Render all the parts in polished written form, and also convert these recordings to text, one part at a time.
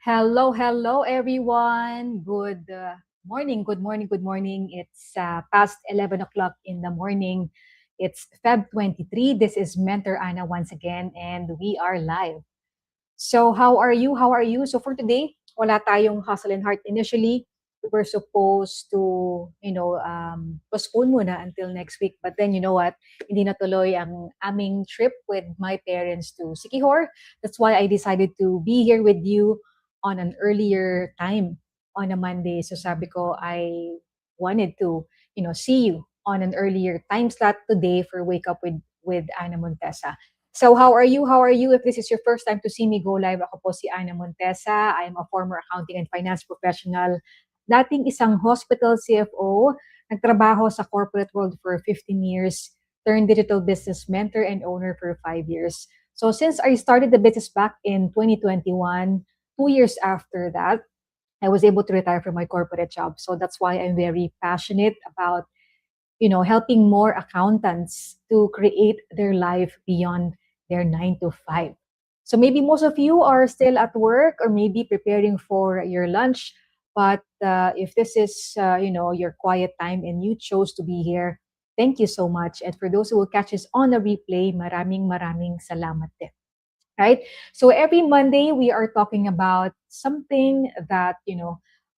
Hello, everyone. Good morning. It's past 11 o'clock in the morning. It's Feb 23. This is Mentor Anna once again, and we are live. So, how are you? How are you? So, for today, wala tayong hustle and heart. Initially, we were supposed to, postpone muna until next week. But then, you know what? Hindi natuloy ang aming trip with my parents to Sikihor. That's why I decided to be here with you on an earlier time on a Monday. So, sabi ko, I wanted to, see you on an earlier time slot today for Wake Up with Anna Montesa. So how are you? How are you? If this is your first time to see me go live, ako po si Ana Montesa. I am a former accounting and finance professional. Dating isang hospital CFO, nagtrabaho sa corporate world for 15 years, turned digital business mentor and owner for 5 years. So since I started the business back in 2021, 2 years after that, I was able to retire from my corporate job. So that's why I'm very passionate about helping more accountants to create their life beyond their 9 to 5. So maybe most of you are still at work or maybe preparing for your lunch. But if this is, your quiet time and you chose to be here, thank you so much. And for those who will catch us on a replay, maraming salamat din. Right? So every Monday we are talking about something that,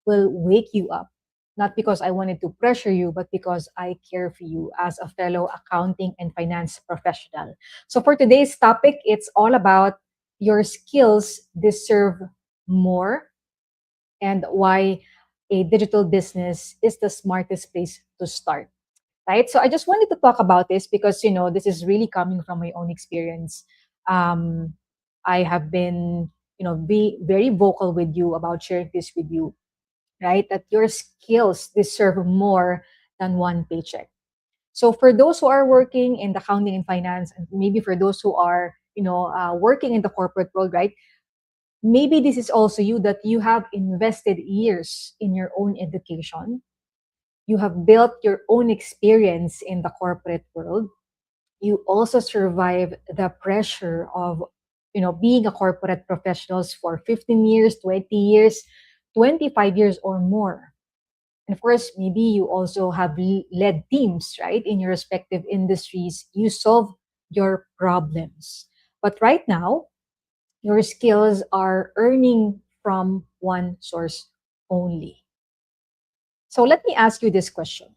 will wake you up. Not because I wanted to pressure you, but because I care for you as a fellow accounting and finance professional. So for today's topic, it's all about your skills deserve more and why a digital business is the smartest place to start. Right? So I just wanted to talk about this because this is really coming from my own experience. Um, I have been be very vocal with you about sharing this with you, right? That your skills deserve more than one paycheck. So for those who are working in the accounting and finance, and maybe for those who are working in the corporate world, right? Maybe this is also you that you have invested years in your own education. You have built your own experience in the corporate world. You also survive the pressure of being a corporate professionals for 15 years, 20 years, 25 years or more. And of course, maybe you also have led teams, right, in your respective industries. You solve your problems. But right now, your skills are earning from one source only. So let me ask you this question.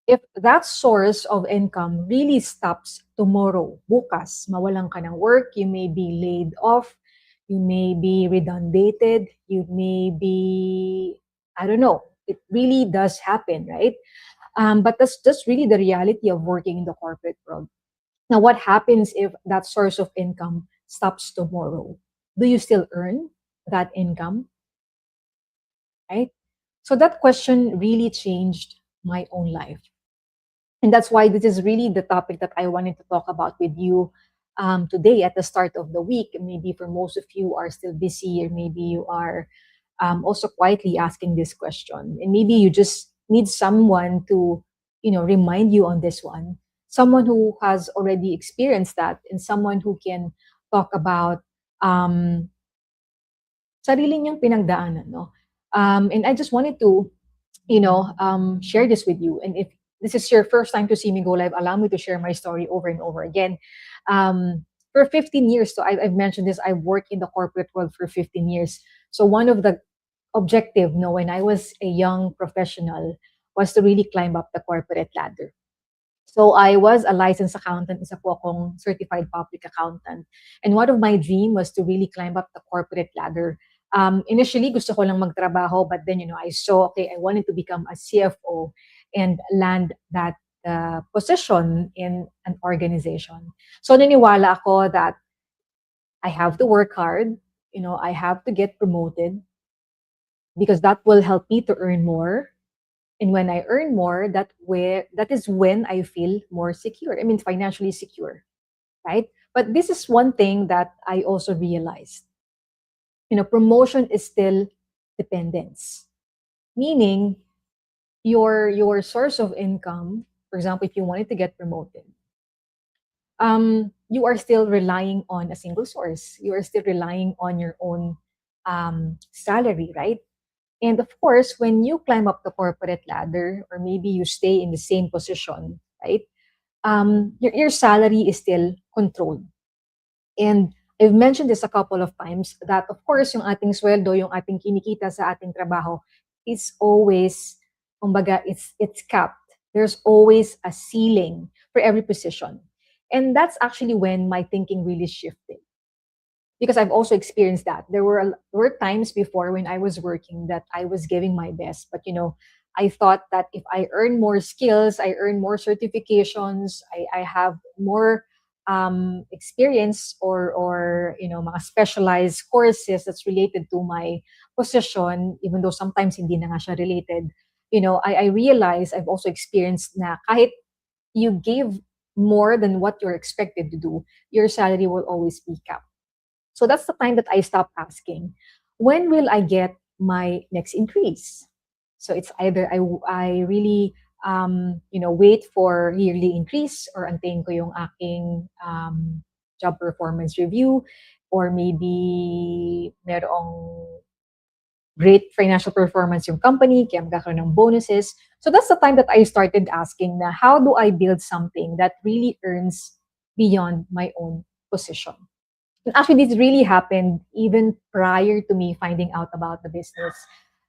If that source of income really stops tomorrow, bukas, mawalan ka ng work, you may be laid off, you may be redundated, you may be, I don't know, it really does happen, right? But that's just really the reality of working in the corporate world. Now, what happens if that source of income stops tomorrow? Do you still earn that income, right? So that question really changed my own life. And that's why this is really the topic that I wanted to talk about with you today at the start of the week. Maybe for most of you are still busy, or maybe you are also quietly asking this question. And maybe you just need someone to, remind you on this one. Someone who has already experienced that, and someone who can talk about um, sarili niyang pinagdaanan, no? And I just wanted to share this with you. And if this is your first time to see me go live, allow me to share my story over and over again. For 15 years, so I've mentioned this, I worked in the corporate world for 15 years. So one of the objective, no, when I was a young professional, was to really climb up the corporate ladder. So I was a licensed accountant, isa po akong certified public accountant. And one of my dream was to really climb up the corporate ladder. Initially, gusto ko lang magtrabaho, but then, I saw, okay, I wanted to become a CFO and land that position in an organization. So naniwala ako that I have to work hard, I have to get promoted because that will help me to earn more. And when I earn more, that is when I feel more secure. I mean, financially secure, right? But this is one thing that I also realized. Promotion is still dependence, meaning your source of income. For example, if you wanted to get promoted, you are still relying on a single source. You are still relying on your own salary, right? And of course, when you climb up the corporate ladder, or maybe you stay in the same position, right? Your salary is still controlled. And I've mentioned this a couple of times that of course yung ating sweldo, yung ating kinikita sa ating trabaho is always, kumbaga, it's capped. There's always a ceiling for every position. And that's actually when my thinking really shifted, because I've also experienced that. There were times before when I was working that I was giving my best, but I thought that if I earn more skills, I earn more certifications, I have more experience, or mga specialized courses that's related to my position, even though sometimes hindi na nga siya related. I realize I've also experienced na kahit you give more than what you're expected to do, your salary will always be capped. So that's the time that I stopped asking, when will I get my next increase? So it's either I really wait for yearly increase, or antayin ko yung aking job performance review, or maybe merong great financial performance yung company kaya magkakaroon ng bonuses. So that's the time that I started asking na how do I build something that really earns beyond my own position. Actually, this really happened even prior to me finding out about the business.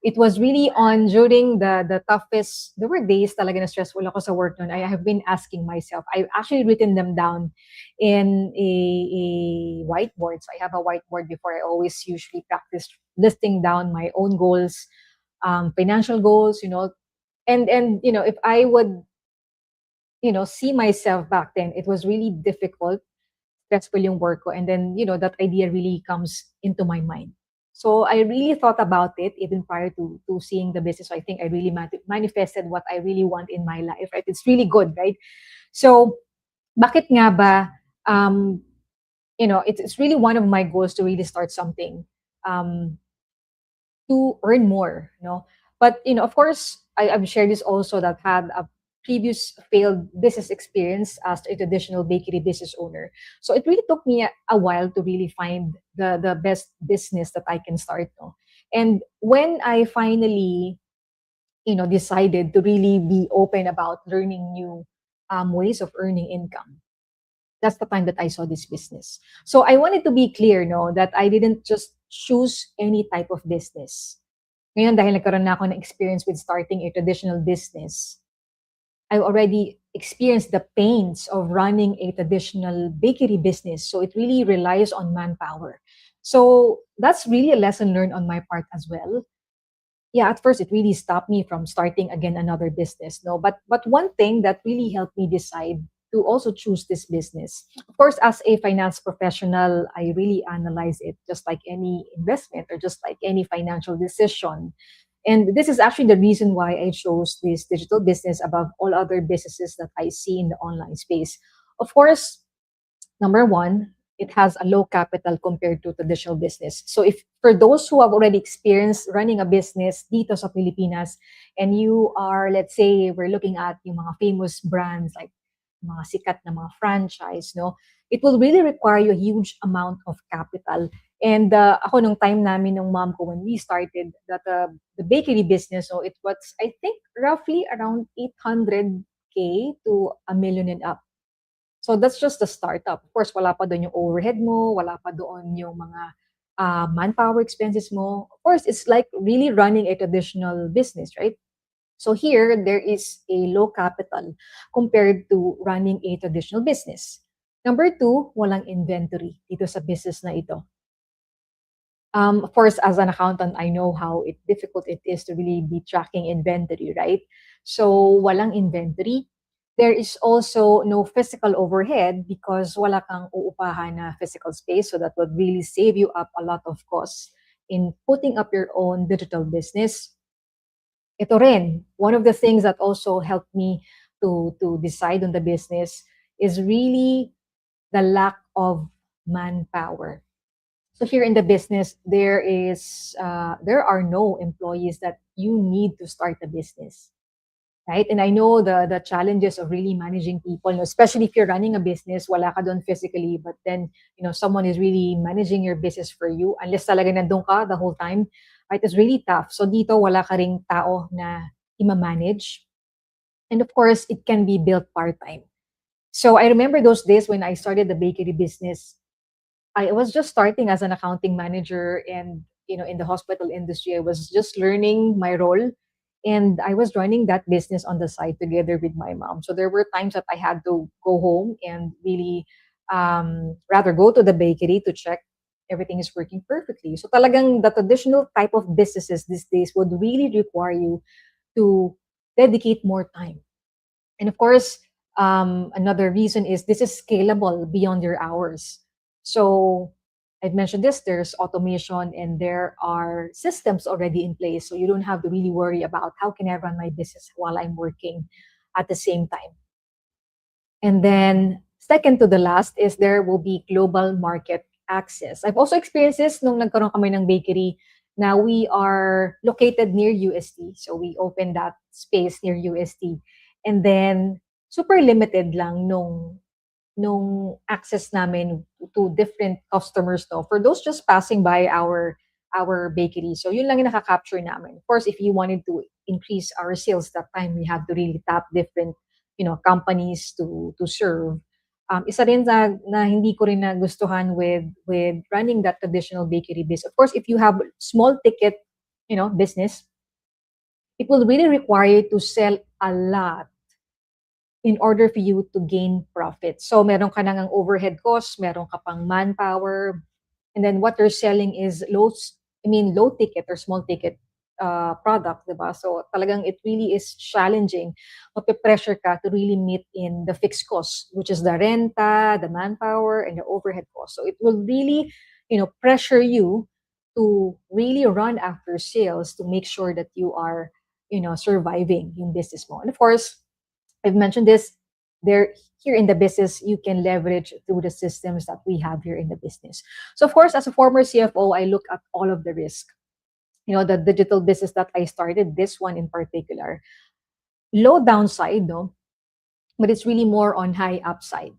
It was really on during the toughest, there were days talaga na stressful ako sa work noon. I have been asking myself. I've actually written them down in a whiteboard. So I have a whiteboard before. I always usually practice listing down my own goals, financial goals, and if I would, see myself back then, it was really difficult, stressful yung work ko. And then, that idea really comes into my mind. So I really thought about it even prior to seeing the business. So I think I really manifested what I really want in my life, right? It's really good, right? So, bakit nga ba, it's really one of my goals to really start something. To earn more, But of course, I've shared this also, that had a previous failed business experience as a traditional bakery business owner. So it really took me a while to really find the best business that I can start, no? And when I finally, decided to really be open about learning new ways of earning income, that's the time that I saw this business. So I wanted to be clear, no, that I didn't just choose any type of business. Ngayon, dahil nagkaroon na ako ng experience with starting a traditional business, I already experienced the pains of running a traditional bakery business. So it really relies on manpower. So that's really a lesson learned on my part as well. Yeah, at first it really stopped me from starting again another business. No, but one thing that really helped me decide to also choose this business. Of course, as a finance professional, I really analyze it just like any investment or just like any financial decision. And this is actually the reason why I chose this digital business above all other businesses that I see in the online space. Of course, number one, it has a low capital compared to traditional business. So if for those who have already experienced running a business dito sa Pilipinas, and you are, let's say, we're looking at yung mga famous brands like mga sikat na mga franchise, no? It will really require you a huge amount of capital. And ako nung time namin ng mom ko when we started that the bakery business, so it was, I think, roughly around 800K to a million and up. So that's just the startup. Of course, wala pa doon yung overhead mo, wala pa doon yung mga manpower expenses mo. Of course, it's like really running a traditional business, right? So here, there is a low capital compared to running a traditional business. Number two, walang inventory dito sa business na ito. Of course, as an accountant, I know how difficult it is to really be tracking inventory, right? So, walang inventory. There is also no physical overhead because wala kang uupahan na physical space. So that would really save you up a lot of costs in putting up your own digital business. Ito rin, one of the things that also helped me to decide on the business is really the lack of manpower. So here in the business, there are no employees that you need to start a business. right? And I know the challenges of really managing people, especially if you're running a business, wala ka doon physically, but then, someone is really managing your business for you, unless talaga nandun ka the whole time, right? It's really tough. So dito, wala ka ring tao na ima-manage. And of course, it can be built part-time. So I remember those days when I started the bakery business. I was just starting as an accounting manager, and in the hospital industry. I was just learning my role, and I was running that business on the side together with my mom. So there were times that I had to go home and really rather go to the bakery to check everything is working perfectly. So talagang the traditional type of businesses these days would really require you to dedicate more time. And of course, another reason is this is scalable beyond your hours. So I've mentioned this, there's automation and there are systems already in place. So you don't have to really worry about how can I run my business while I'm working at the same time. And then second to the last is there will be global market access. I've also experienced this nung nagkaroon kami ng bakery. Now we are located near UST. So we opened that space near UST. And then super limited lang nung access namin to different customers, no, for those just passing by our bakery. So yun lang yung nakaka-capture namin. Of course, if you wanted to increase our sales that time, we have to really tap different, companies to serve. Isa rin na hindi ko rin nagustuhan with running that traditional bakery business. Of course, if you have small ticket, business, it will really require you to sell a lot in order for you to gain profit. So meron ka nang overhead costs, meron ka pang manpower, and then what you're selling is low ticket or small ticket product, diba? So talagang it really is challenging. Mape-pressure ka to really meet in the fixed costs, which is the renta, the manpower, and the overhead costs. So it will really, pressure you to really run after sales to make sure that you are, surviving yung business mo. And of course, I've mentioned this, there here in the business, you can leverage through the systems that we have here in the business. So of course, as a former CFO, I look at all of the risk. The digital business that I started, this one in particular, low downside, no, but it's really more on high upside.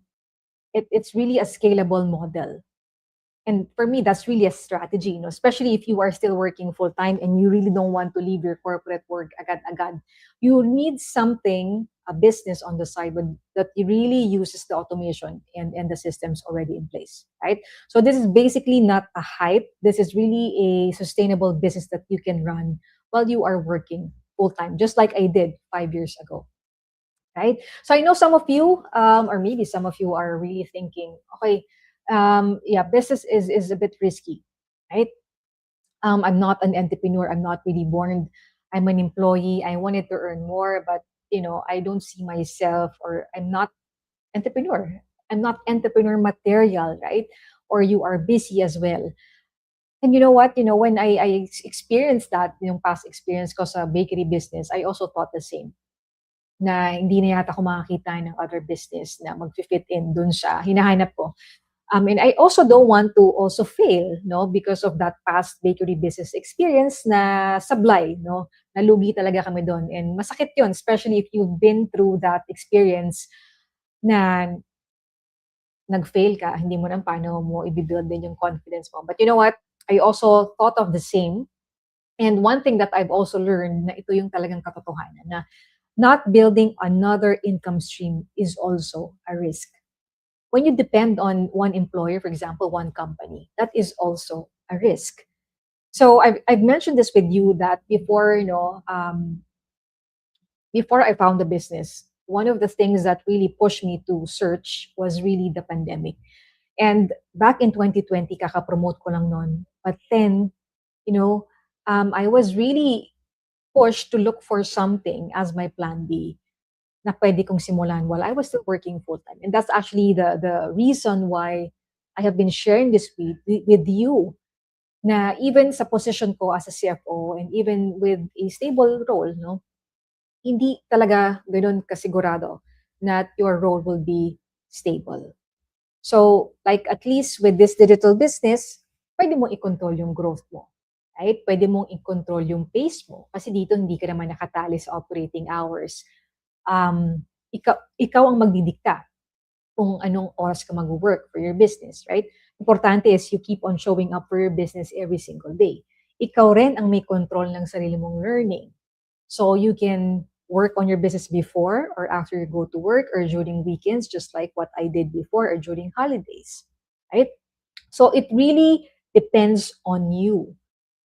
It's really a scalable model. And for me, that's really a strategy, especially if you are still working full time and you really don't want to leave your corporate work agad-agad. You need something, a business on the side that really uses the automation and the systems already in place, right? So this is basically not a hype. This is really a sustainable business that you can run while you are working full time, just like I did 5 years ago. Right? So I know some of you, or maybe some of you are really thinking, okay, yeah, business is a bit risky, right? I'm not an entrepreneur. I'm not really born. I'm an employee. I wanted to earn more, but I don't see myself, or I'm not entrepreneur. I'm not entrepreneur material, right? Or you are busy as well. And you know what? When I experienced that, yung past experience ko sa bakery business, I also thought the same na hindi na yata ako makakita ng other business na mag-fit in dun sa hinahanap ko. And I also don't want to also fail, no, because of that past bakery business experience na sablay, no, nalugi talaga kami doon. And masakit yun, especially if you've been through that experience na nag-fail ka, hindi mo na paano mo i-build din yung confidence mo. But you know what? I also thought of the same. And one thing that I've also learned na ito yung talagang katotohanan na not building another income stream is also a risk. When you depend on one employer, for example, one company, that is also a risk. So I've mentioned this with you that before I found the business, one of the things that really pushed me to search was really the pandemic. And back in 2020, kaka-promote ko lang nun. But then, I was really pushed to look for something as my plan B na pwede kong simulan while I was still working full-time. And that's actually the reason why I have been sharing this with you na even sa position ko as a CFO and even with a stable role, no, hindi talaga ganun kasigurado that your role will be stable. So, like at least with this digital business, pwede mo i-control yung growth mo. right? Pwede mong i-control yung pace mo kasi dito hindi ka naman nakatali sa operating hours. Ikaw ang magdidikta kung anong oras ka mag-work for your business, right? Importante is you keep on showing up for your business every single day. Ikaw rin ang may control ng sarili mong learning. So you can work on your business before or after you go to work or during weekends, just like what I did before or during holidays, right? So it really depends on you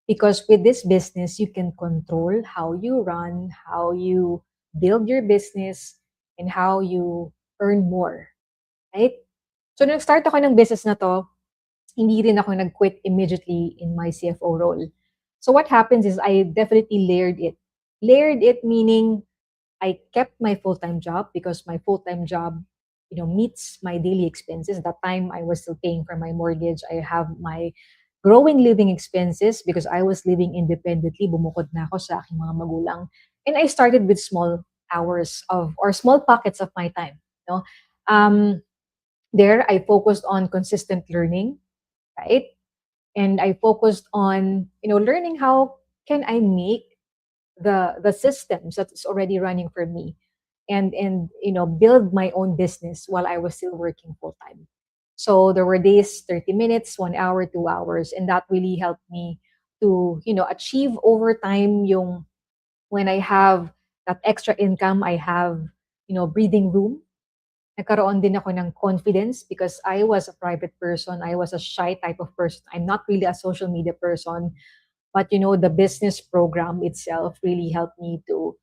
because with this business, you can control how you run, how you build your business, and how you earn more, right? So nung start ako ng business na to, hindi rin ako nag-quit immediately in my CFO role. So what happens is I definitely layered it. Layered it meaning I kept my full-time job because my full-time job, meets my daily expenses. That time I was still paying for my mortgage. I have my growing living expenses because I was living independently. Bumukod na ako sa aking mga magulang. And I started with small hours of or small pockets of my time. You know? Um, there I focused on consistent learning, right? And I focused on, learning how can I make the systems that's already running for me and build my own business while I was still working full time. So there were days 30 minutes, 1 hour, 2 hours, and that really helped me to achieve over time yung when I have that extra income, I have breathing room. Nagkaroon din ako ng confidence because I was a private person. I was a shy type of person. I'm not really a social media person. But the business program itself really helped me to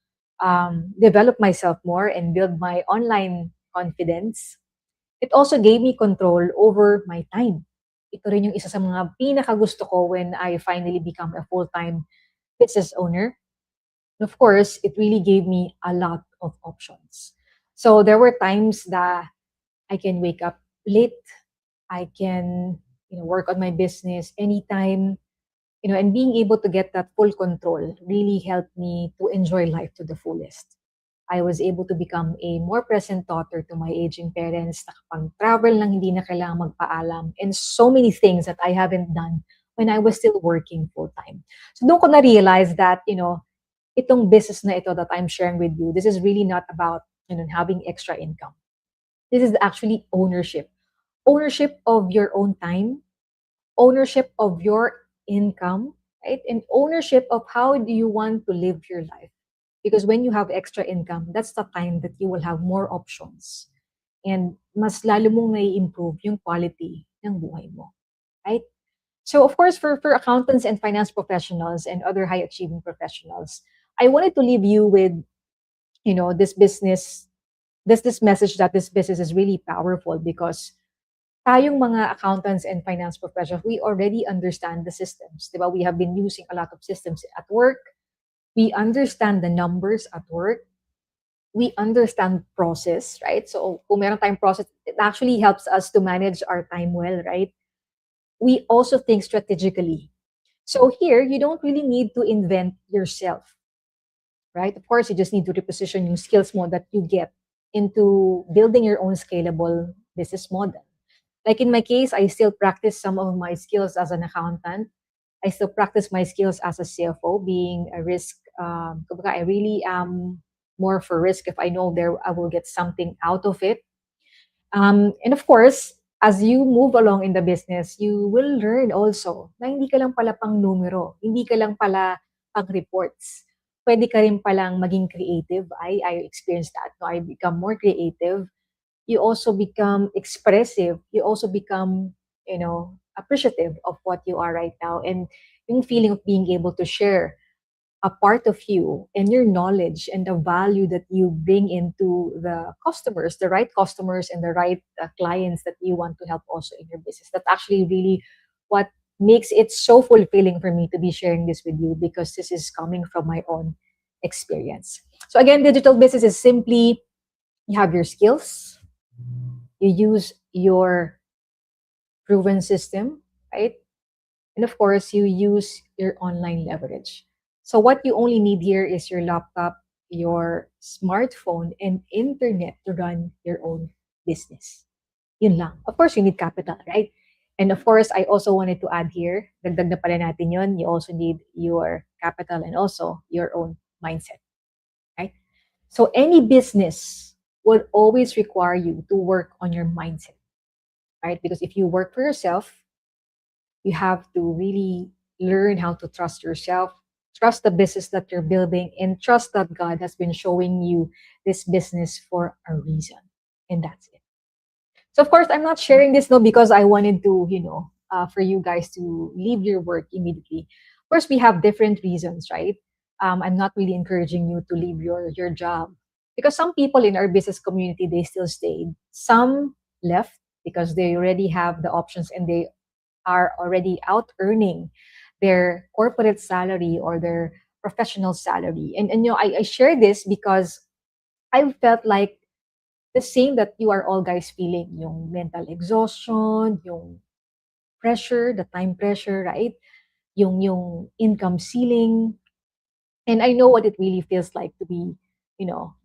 develop myself more and build my online confidence. It also gave me control over my time. Ito rin yung isa sa mga pinakagusto ko when I finally become a full-time business owner. And of course, it really gave me a lot of options. So there were times that I can wake up late. I can, work on my business anytime, and being able to get that full control really helped me to enjoy life to the fullest. I was able to become a more present daughter to my aging parents, nakapag-travel nang hindi na kailangan magpaalam, and so many things that I haven't done when I was still working full-time. So doon ko na-realize that, itong business na ito that I'm sharing with you, this is really not about, having extra income. This is actually ownership. Ownership of your own time, ownership of your income, right? And ownership of how do you want to live your life. Because when you have extra income, that's the time that you will have more options. And mas lalo mong nai-improve yung quality ng buhay mo, right? So of course, for accountants and finance professionals and other high achieving professionals, I wanted to leave you with, this business, this message that this business is really powerful because tayong mga accountants and finance professionals, we already understand the systems. Diba? We have been using a lot of systems at work. We understand the numbers at work. We understand process, right? So kung meron tayong process, it actually helps us to manage our time well, right? We also think strategically. So here, you don't really need to invent yourself, right? Of course, you just need to reposition yung skills mo that you get into building your own scalable business model. Like in my case, I still practice some of my skills as an accountant. I still practice my skills as a CFO, being a risk. Kumbaga, I really am more for risk if I know there I will get something out of it. And of course, as you move along in the business, you will learn also na hindi ka lang pala pang numero, hindi ka lang pala pang reports. Pwede ka rin palang maging creative. I experienced that. No? I become more creative. You also become expressive. You also become, appreciative of what you are right now. And yung feeling of being able to share a part of you and your knowledge and the value that you bring into the customers, the right customers and the right clients that you want to help also in your business. That's actually really what makes it so fulfilling for me to be sharing this with you because this is coming from my own experience. So again, digital business is simply you have your skills, you use your proven system, right? And of course, you use your online leverage. So what you only need here is your laptop, your smartphone, and internet to run your own business. Yun lang. Of course, you need capital, right? And of course, I also wanted to add here, dagdag na pala natin yun, you also need your capital and also your own mindset, right? So any business would always require you to work on your mindset, right? Because if you work for yourself, you have to really learn how to trust yourself, trust the business that you're building, and trust that God has been showing you this business for a reason. And that's it. So of course, I'm not sharing this no because I wanted to, for you guys to leave your work immediately. Of course, we have different reasons, right? I'm not really encouraging you to leave your job because some people in our business community they still stayed. Some left because they already have the options and they are already out earning their corporate salary or their professional salary. And I share this because I felt like the same that you are all guys feeling, yung mental exhaustion, yung pressure, the time pressure, right? Yung income ceiling. And I know what it really feels like to be,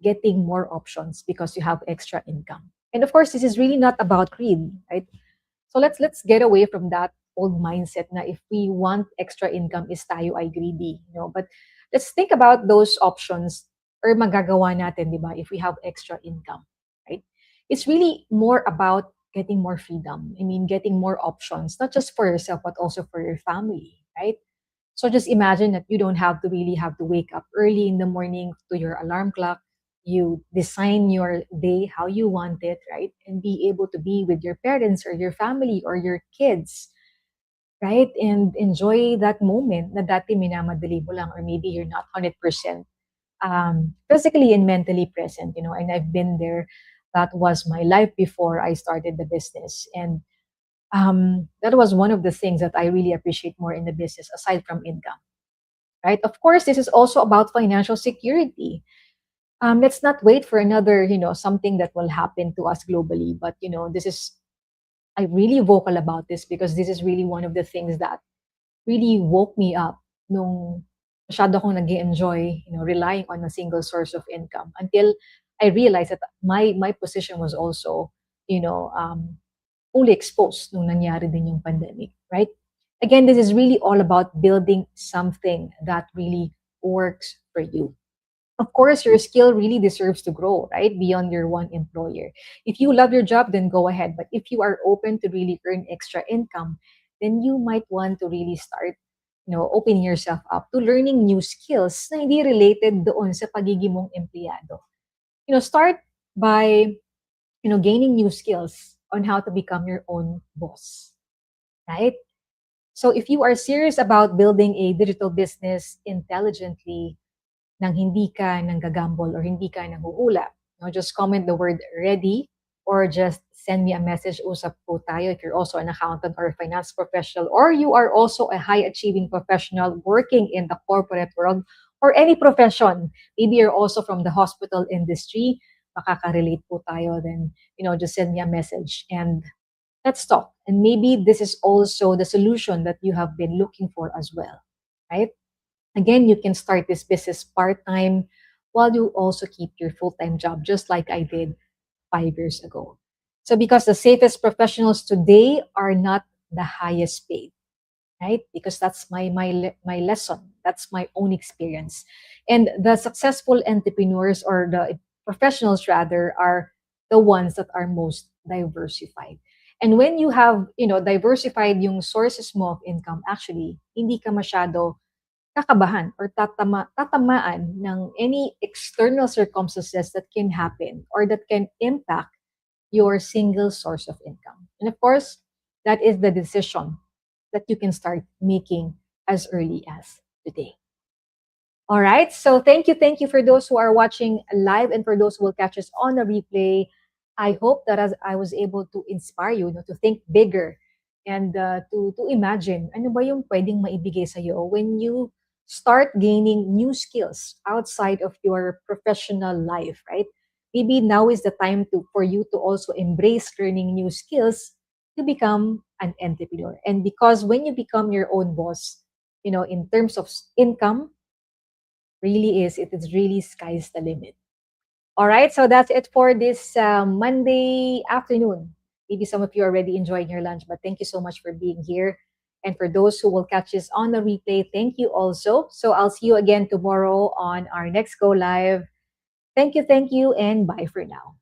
getting more options because you have extra income. And of course, this is really not about greed, right? So let's get away from that old mindset na if we want extra income is tayo ay greedy, But let's think about those options or magagawa natin, di ba, if we have extra income, right? It's really more about getting more freedom. I mean, getting more options, not just for yourself, but also for your family, right? So just imagine that you don't have to really have to wake up early in the morning to your alarm clock. You design your day how you want it, right? And be able to be with your parents or your family or your kids, right? And enjoy that moment na dati minamadali mo lang or maybe you're not 100% physically and mentally present, and I've been there. That was my life before I started the business. And that was one of the things that I really appreciate more in the business aside from income, right? Of course, this is also about financial security. Let's not wait for another, something that will happen to us globally. But, this is, I'm really vocal about this because this is really one of the things that really woke me up nung masyado akong nag enjoy relying on a single source of income until I realized that my position was also, you know, um, fully exposed nung nangyari din yung pandemic, right? Again, this is really all about building something that really works for you. Of course, your skill really deserves to grow, right? Beyond your one employer. If you love your job, then go ahead. But if you are open to really earn extra income, then you might want to really start, opening yourself up to learning new skills na hindi related doon sa pagiging mong empleyado. Start by, gaining new skills on how to become your own boss, right? So if you are serious about building a digital business intelligently, nang hindi ka nanggagamble or hindi ka nanghuhula. Just comment the word ready or just send me a message. Usap po tayo if you're also an accountant or a finance professional or you are also a high-achieving professional working in the corporate world or any profession. Maybe you're also from the hospital industry. Makaka-relate po tayo. Then, just send me a message and let's talk. And maybe this is also the solution that you have been looking for as well, right? Again, you can start this business part time while you also keep your full time job, just like I did 5 years ago. So, because the safest professionals today are not the highest paid, right? Because that's my lesson. That's my own experience. And the successful entrepreneurs or the professionals rather are the ones that are most diversified. And when you have, diversified yung sources mo of income, actually, hindi ka masyado kakabahan or tatamaan ng any external circumstances that can happen or that can impact your single source of income. And of course, that is the decision that you can start making as early as today. All right. So thank you for those who are watching live and for those who will catch us on the replay. I hope that as I was able to inspire you, to think bigger and to imagine ano ba yung pwedeng maibigay sa iyo when you start gaining new skills outside of your professional life, right? Maybe now is the time to for you to also embrace learning new skills to become an entrepreneur. And because when you become your own boss, in terms of income, really is, it is really sky's the limit. All right, so that's it for this Monday afternoon. Maybe some of you are already enjoying your lunch, but thank you so much for being here. And for those who will catch this on the replay, thank you also. So I'll see you again tomorrow on our next Go Live. Thank you, and bye for now.